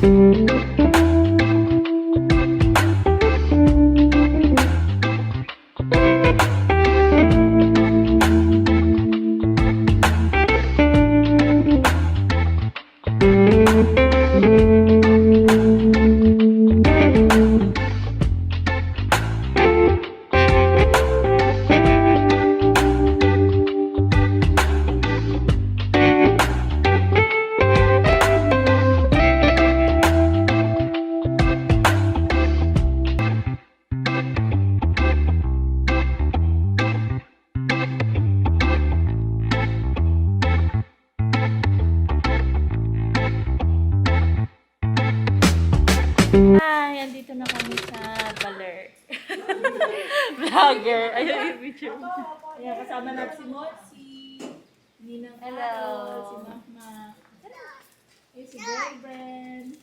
Hi! Andito na kami sa Baler. Vlogger. Ayun yung video. Ayan, kasama natin si Mochi. Ninang Carol. Si Mama. Ayun si boyfriend.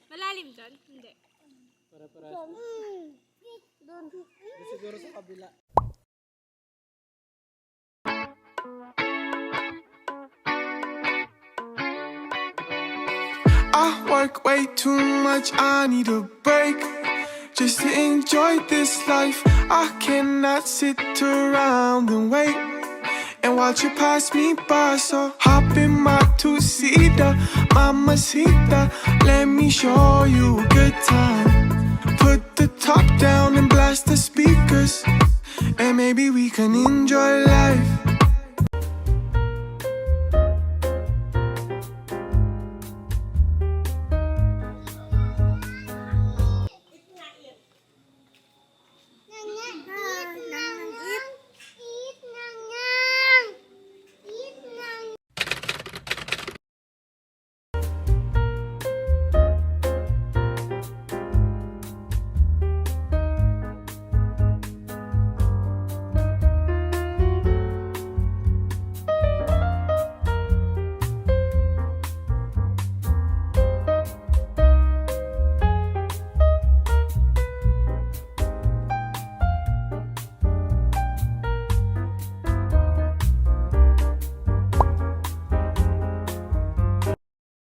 Malalim dyan? Hindi. Para-para. Doon. Siguro sa kabila. I work way too much, I need a break just to enjoy this life. I cannot sit around and wait and watch you pass me by. So hop in my two-seater, mamacita, let me show you a good time. Put the top down and blast the speakers, and maybe we can enjoy life.